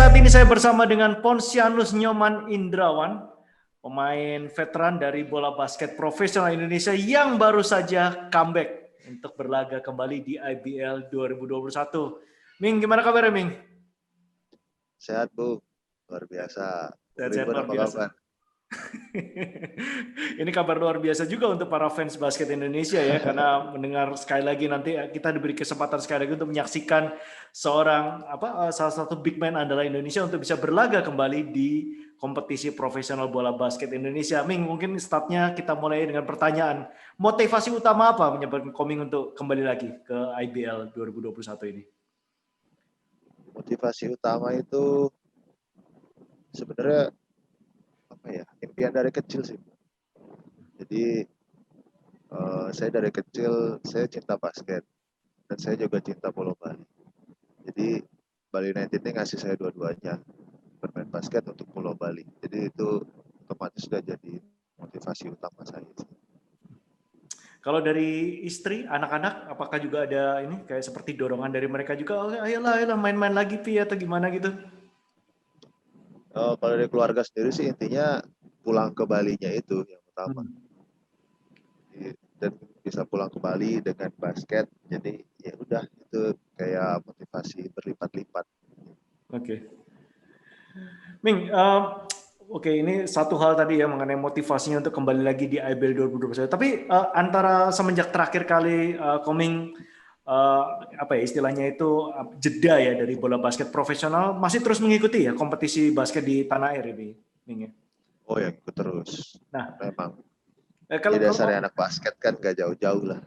saat ini saya bersama dengan Ponsianus Nyoman Indrawan, pemain veteran dari bola basket profesional Indonesia yang baru saja comeback untuk berlaga kembali di IBL 2021. Ming, gimana kabarnya, Ming? Sehat, Bu. Luar biasa. Sehat-sehat luar Apa biasa. kabar? Ini kabar luar biasa juga untuk para fans basket Indonesia ya, karena mendengar sekali lagi nanti kita diberi kesempatan sekali lagi untuk menyaksikan salah satu big man andalan Indonesia untuk bisa berlaga kembali di kompetisi profesional bola basket Indonesia. Ming, mungkin startnya kita mulai dengan pertanyaan, motivasi utama apa menyebabkan Koming untuk kembali lagi ke IBL 2021 ini? Motivasi utama itu sebenarnya impian dari kecil sih. Jadi saya dari kecil saya cinta basket dan saya juga cinta bola Bali. Jadi Bali United ini ngasih saya dua-duanya, bermain basket untuk bola Bali. Jadi itu otomatis sudah jadi motivasi utama saya sih. Kalau dari istri, anak-anak, apakah juga ada ini kayak seperti dorongan dari mereka juga? Oh, ayolah main-main lagi Pi atau gimana gitu? Kalau dari keluarga sendiri sih intinya pulang ke Balinya itu yang utama. Dan bisa pulang ke Bali dengan basket, jadi ya udah itu kayak motivasi berlipat-lipat. Oke. Ming, ini satu hal tadi ya mengenai motivasinya untuk kembali lagi di IBL 2021. Tapi antara semenjak terakhir kali Koming istilahnya itu jeda ya dari bola basket profesional, masih terus mengikuti ya kompetisi basket di tanah air ini, Ming ya? Oh ya, ikut terus. Nah, Memang kalau dasarnya anak basket kan gak jauh-jauh lah.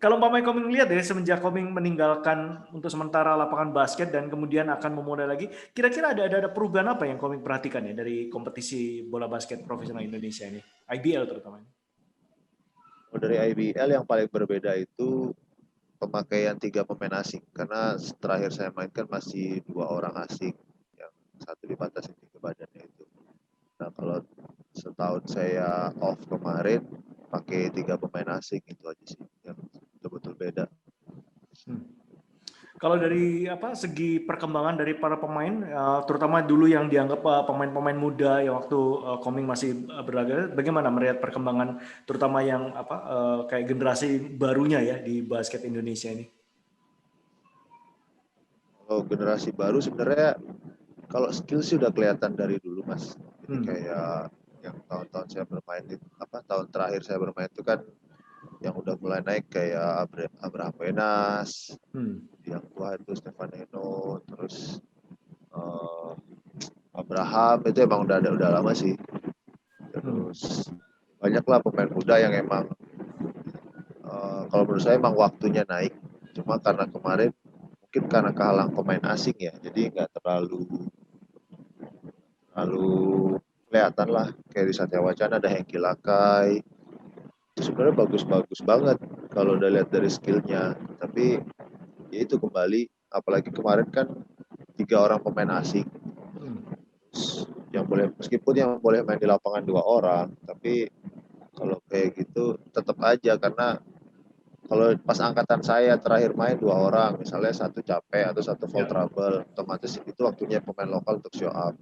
Kalau Pak Koming lihat ya, semenjak Koming meninggalkan untuk sementara lapangan basket dan kemudian akan memulai lagi, kira-kira ada perubahan apa yang Koming perhatikan ya dari kompetisi bola basket profesional Indonesia ini, IBL terutama? Dari IBL yang paling berbeda itu pemakaian 3 pemain asing, karena terakhir saya mainkan masih 2 orang asing, yang satu dibatasi tinggi badannya itu. Nah kalau setahun saya off kemarin pakai 3 pemain asing, itu aja sih yang betul-betul beda. Kalau dari segi perkembangan dari para pemain, terutama dulu yang dianggap pemain-pemain muda yang waktu Koming masih berlaga, bagaimana melihat perkembangan terutama yang kayak generasi barunya ya di basket Indonesia ini? Kalau generasi baru sebenarnya kalau skill sih udah kelihatan dari dulu, Mas. Jadi kayak yang tahun-tahun saya bermain tahun terakhir saya bermain itu kan yang udah mulai naik kayak Abraham Wenas, yang tua itu Stefan Eno, terus Abraham itu emang udah lama sih. Terus banyaklah pemain muda yang emang kalau menurut saya emang waktunya naik. Cuma karena kemarin mungkin karena kehalang pemain asing ya, jadi nggak terlalu kelihatan lah. Kayak di Satya Wacana ada Hengki Lakai, itu sebenarnya bagus-bagus banget kalau udah lihat dari skillnya. Tapi ya itu kembali, apalagi kemarin kan 3 orang pemain asing. Yang boleh, meskipun yang boleh main di lapangan 2 orang, tapi kalau kayak gitu tetap aja, karena kalau pas angkatan saya terakhir main 2 orang, misalnya satu capek atau satu foul trouble, otomatis itu waktunya pemain lokal untuk show up.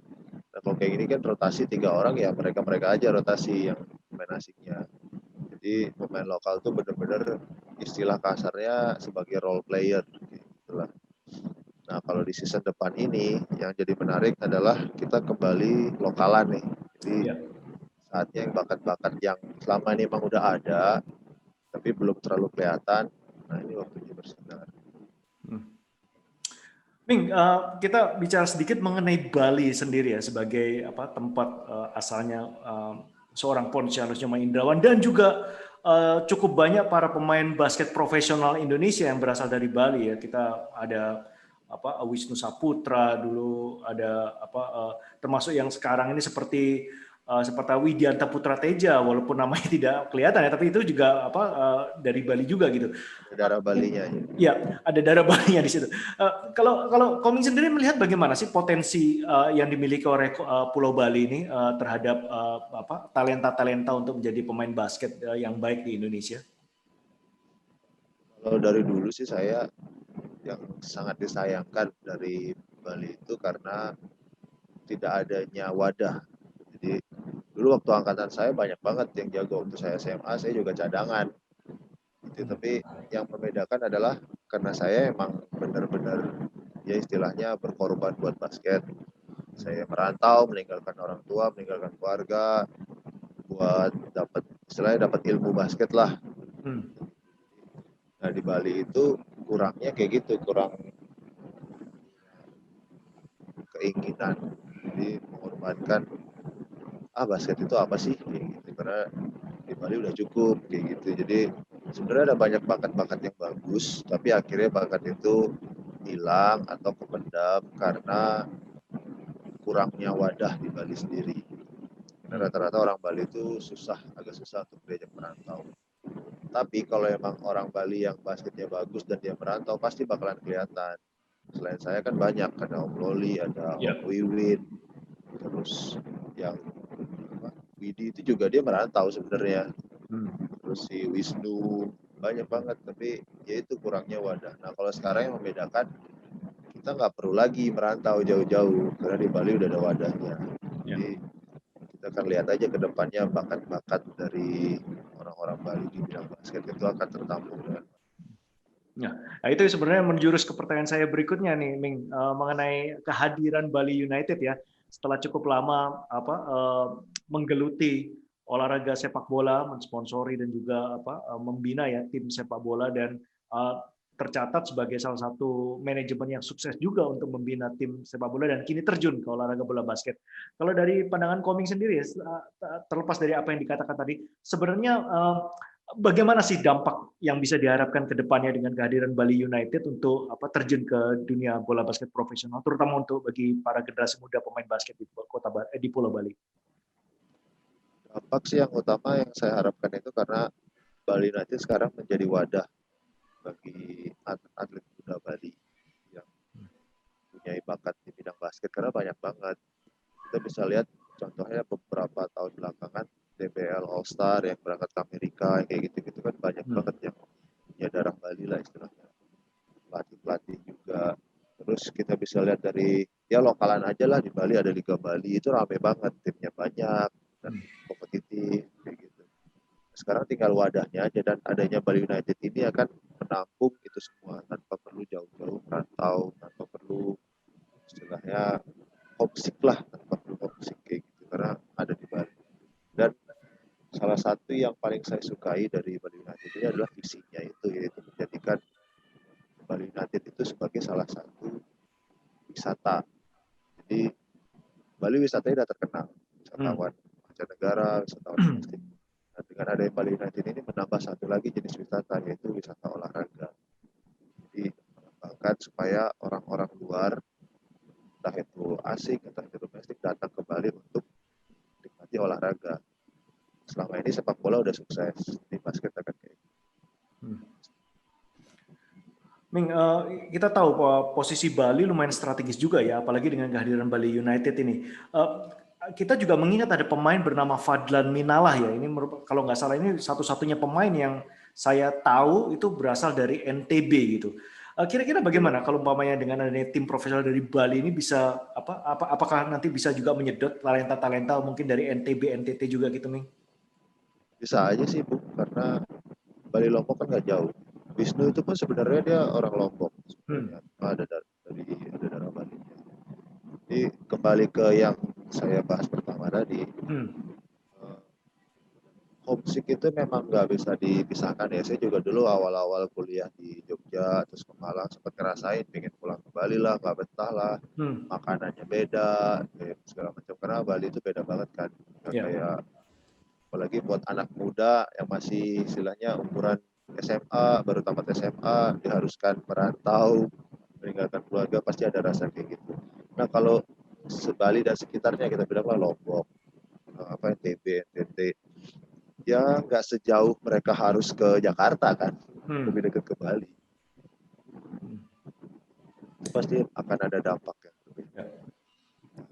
Nah kalau kayak gini kan rotasi 3 orang, ya mereka aja rotasi yang pemain asingnya. Jadi pemain lokal tuh bener-bener istilah kasarnya sebagai role player gitu lah. Nah kalau di season depan ini yang jadi menarik adalah kita kembali lokalan nih. Jadi saatnya yang bakat-bakat yang selama ini emang udah ada tapi belum terlalu kelihatan, nah ini waktunya bersinar. Ming, kita bicara sedikit mengenai Bali sendiri ya sebagai tempat asalnya seorang Ponsianus Nyoman Indrawan, dan juga cukup banyak para pemain basket profesional Indonesia yang berasal dari Bali ya. Kita ada Wisnu Saputra dulu, ada termasuk yang sekarang ini seperti Widianta Putra Teja, walaupun namanya tidak kelihatan ya, tapi itu juga dari Bali juga gitu. Darah Balinya. Ya, ada darah Balinya di situ. Kalau Koming sendiri melihat bagaimana sih potensi yang dimiliki oleh Pulau Bali ini terhadap talenta-talenta untuk menjadi pemain basket yang baik di Indonesia? Kalau dari dulu sih saya yang sangat disayangkan dari Bali itu karena tidak adanya wadah. Jadi dulu waktu angkatan saya banyak banget yang jago. Waktu saya SMA saya juga cadangan. Gitu. Tapi yang membedakan adalah karena saya emang benar-benar ya istilahnya berkorban buat basket. Saya merantau, meninggalkan orang tua, meninggalkan keluarga, buat dapat istilahnya dapat ilmu basket lah. Nah di Bali itu kurangnya kayak gitu, kurang keinginan. Jadi mengorbankan basket itu apa sih kayak gitu, karena di Bali udah cukup kayak gitu. Jadi sebenarnya ada banyak bakat-bakat yang bagus, tapi akhirnya bakat itu hilang atau kependam karena kurangnya wadah di Bali sendiri. Karena rata-rata orang Bali itu agak susah untuk diajak merantau. Tapi kalau emang orang Bali yang basketnya bagus dan dia merantau, pasti bakalan kelihatan. Selain saya kan banyak, ada Om Loli, ada Om Wiwin, terus yang Widi itu juga dia merantau sebenarnya. Terus si Wisnu, banyak banget, tapi ya itu kurangnya wadah. Nah kalau sekarang yang membedakan, kita nggak perlu lagi merantau jauh-jauh, karena di Bali udah ada wadahnya. Jadi kita akan lihat aja ke depannya bakat-bakat dari orang-orang Bali di bidang basket itu akan tertampung dengan. Nah, itu sebenarnya menjurus ke pertanyaan saya berikutnya nih, Ming, mengenai kehadiran Bali United ya. Setelah cukup lama menggeluti olahraga sepak bola, mensponsori dan juga membina ya tim sepak bola, dan tercatat sebagai salah satu manajemen yang sukses juga untuk membina tim sepak bola dan kini terjun ke olahraga bola basket. Kalau dari pandangan Koming sendiri, terlepas dari apa yang dikatakan tadi, sebenarnya bagaimana sih dampak yang bisa diharapkan ke depannya dengan kehadiran Bali United untuk terjun ke dunia bola basket profesional, terutama untuk bagi para generasi muda pemain basket di Pulau Bali? Dampak sih yang utama yang saya harapkan itu karena Bali United sekarang menjadi wadah bagi atlet muda Bali yang punya bakat di bidang basket, karena banyak banget. Kita bisa lihat contohnya beberapa tahun belakangan DBL All Star yang berangkat ke Amerika kayak gitu-gitu kan banyak banget yang punya darah Bali lah istilahnya. Pelatih-pelatih juga. Terus kita bisa lihat dari ya lokalan aja lah, di Bali ada Liga Bali itu rame banget, timnya banyak dan kompetitif kayak gitu. Sekarang tinggal wadahnya aja, dan adanya Bali United ini akan menampung itu semua tanpa perlu jauh-jauh merantau, tanpa perlu istilahnya homesick lah, tanpa perlu homesick kayak gitu, karena ada di Bali. Dan salah satu yang paling saya sukai dari Bali United ini adalah visinya itu, yaitu menjadikan Bali United itu sebagai salah satu wisata. Jadi Bali wisatanya udah terkenal, wisatawan mancanegara, wisatawan domestik. Nah, dengan ada Bali United ini menambah satu lagi jenis wisata, yaitu wisata olahraga. Jadi mengembangkan supaya orang-orang luar, entah itu asing, entah itu domestik, datang ke Bali untuk menikmati olahraga. Selama ini sepak bola udah sukses, di basket akan kayak gitu. Ming, kita tahu posisi Bali lumayan strategis juga ya, apalagi dengan kehadiran Bali United ini. Kita juga mengingat ada pemain bernama Fadlan Minalah ya. Ini kalau nggak salah ini satu-satunya pemain yang saya tahu itu berasal dari NTB gitu. Kira-kira bagaimana kalau umpamanya dengan adanya tim profesional dari Bali ini bisa apakah nanti bisa juga menyedot talenta-talenta mungkin dari NTB, NTT juga gitu, Ming? Bisa aja sih, Bu, karena Bali Lombok kan nggak jauh. Wisnu itu pun sebenarnya dia orang Lombok sebenarnya, ada darah Bali. Jadi kembali ke yang saya bahas pertama tadi, homesick itu memang nggak bisa dipisahkan ya. Saya juga dulu awal-awal kuliah di Jogja terus ke Malang sempat ngerasain pengen pulang ke Bali lah, nggak betah lah, makanannya beda, segala macam, karena Bali itu beda banget kan. Kayak apalagi buat anak muda yang masih istilahnya umuran SMA, baru tamat SMA, diharuskan merantau, meninggalkan keluarga, pasti ada rasa kayak gitu. Nah kalau Bali dan sekitarnya kita bilang lah Lombok, NTB, NTT, ya nggak sejauh mereka harus ke Jakarta kan, lebih dekat ke Bali. Pasti akan ada dampaknya.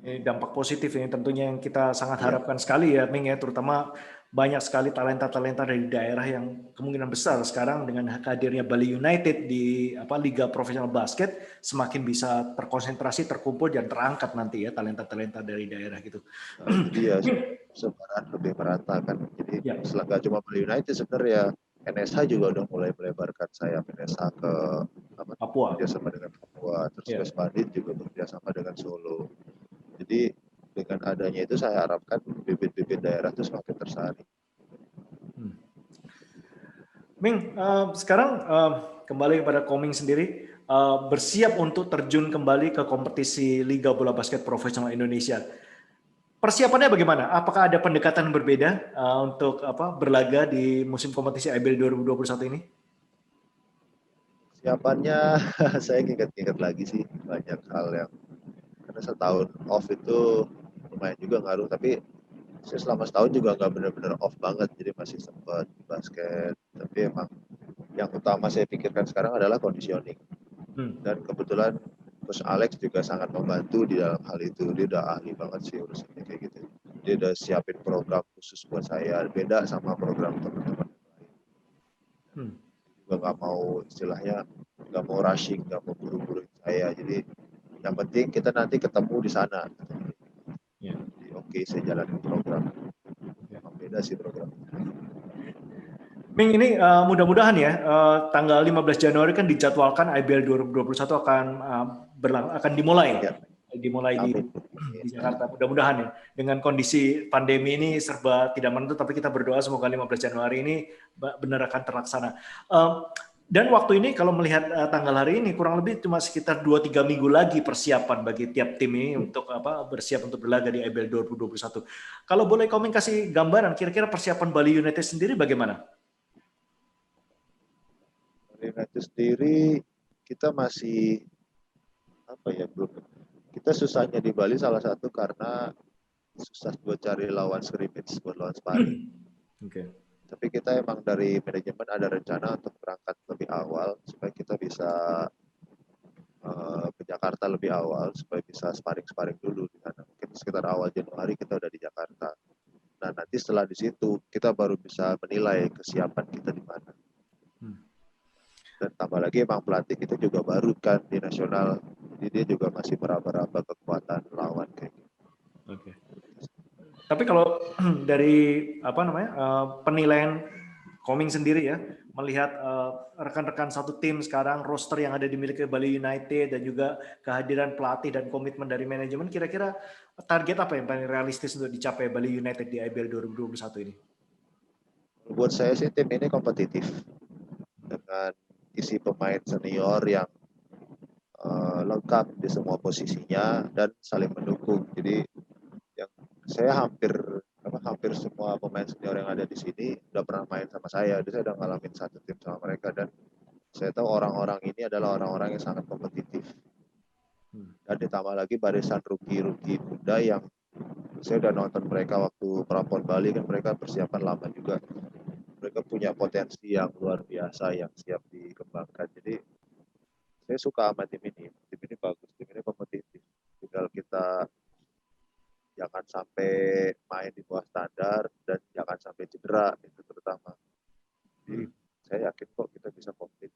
Ini dampak positif ini tentunya yang kita sangat harapkan sekali ya, Ming ya, terutama banyak sekali talenta-talenta dari daerah yang kemungkinan besar sekarang dengan hadirnya Bali United di Liga Profesional Basket semakin bisa terkonsentrasi, terkumpul dan terangkat nanti ya talenta-talenta dari daerah gitu. Nah, itu dia sebaran lebih merata kan. Jadi Ya, nggak cuma Bali United sebenarnya NSH juga udah mulai melebarkan sayap NSH ke Papua. kerjasama dengan Papua, terus Ya. West Bandit juga bekerjasama dengan Solo. Jadi dengan adanya itu saya harapkan bibit-bibit daerah itu semakin tersaring. Ming, sekarang kembali kepada Koming sendiri, bersiap untuk terjun kembali ke kompetisi Liga Bola Basket Profesional Indonesia. Persiapannya bagaimana? Apakah ada pendekatan berbeda untuk berlaga di musim kompetisi IBL 2021 ini? Siapannya saya ingat-ingat lagi sih banyak hal yang karena setahun off itu lumayan juga ngaruh, tapi saya selama setahun juga nggak benar-benar off banget, jadi masih sempat basket. Tapi emang yang utama saya pikirkan sekarang adalah conditioning. Dan kebetulan Coach Alex juga sangat membantu di dalam hal itu. Dia udah ahli banget sih urusannya kayak gitu. Dia udah siapin program khusus buat saya, beda sama program teman-teman lain. Juga nggak mau istilahnya nggak mau rushing, nggak mau buru-buru saya. Jadi yang penting kita nanti ketemu di sana. Ya. Jadi oke, saya jalanin program. Emang beda sih program. Ming, ini mudah-mudahan ya tanggal 15 Januari kan dijadwalkan IBL 2021 akan dimulai. Ya. Dimulai di Jakarta, mudah-mudahan ya. Dengan kondisi pandemi ini serba tidak menentu, tapi kita berdoa semoga 15 Januari ini benar akan terlaksana. Dan waktu ini kalau melihat tanggal hari ini kurang lebih cuma sekitar 2-3 minggu lagi persiapan bagi tiap tim ini untuk bersiap untuk berlaga di IBL 2021. Kalau boleh Koming kasih gambaran kira-kira persiapan Bali United sendiri bagaimana? Bali United sendiri kita masih belum. Kita susahnya di Bali salah satu karena susah buat cari lawan scrimmage, buat lawan sparring. Okay. Tapi kita emang dari manajemen ada rencana untuk berangkat lebih awal supaya kita bisa ke Jakarta lebih awal supaya bisa sparring dulu di sana. Mungkin sekitar awal Januari kita udah di Jakarta. Nah nanti setelah di situ kita baru bisa menilai kesiapan kita di mana. Dan tambah lagi emang pelatih kita juga baru kan di nasional, jadi dia juga masih meraba-raba kekuatan lawan kayak gitu. Oke. Tapi kalau dari penilaian Koming sendiri ya, melihat rekan-rekan satu tim sekarang, roster yang ada dimiliki Bali United dan juga kehadiran pelatih dan komitmen dari manajemen, kira-kira target apa yang paling realistis untuk dicapai Bali United di IBL 2021 ini? Buat saya sih tim ini kompetitif dengan isi pemain senior yang lengkap di semua posisinya dan saling mendukung. Jadi yang saya hampir semua pemain senior yang ada di sini udah pernah main sama saya. Jadi saya udah ngalamin satu tim sama mereka dan saya tahu orang-orang ini adalah orang-orang yang sangat kompetitif. Dan ditambah lagi barisan rookie muda yang saya udah nonton mereka waktu Prapon Bali kan mereka persiapan lama juga. Mereka punya potensi yang luar biasa yang siap dikembangkan. Jadi saya suka sama tim ini. Tim ini bagus, tim ini kompetitif. Tinggal kita jangan sampai main di bawah standar dan jangan sampai cedera, itu terutama. Jadi saya yakin kok kita bisa kompet.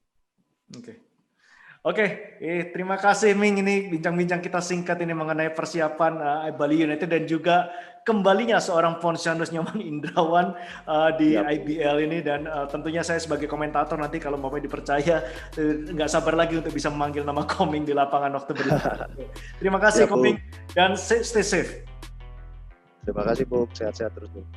Oke, terima kasih Ming, ini bincang-bincang kita singkat ini mengenai persiapan Bali United dan juga kembalinya seorang Pontianus Nyoman Indrawan di IBL ini, dan tentunya saya sebagai komentator nanti kalau mau dipercaya nggak sabar lagi untuk bisa memanggil nama Koming di lapangan waktu berikutnya. Terima kasih Koming dan stay safe. Terima kasih Bung, sehat-sehat terus Bung.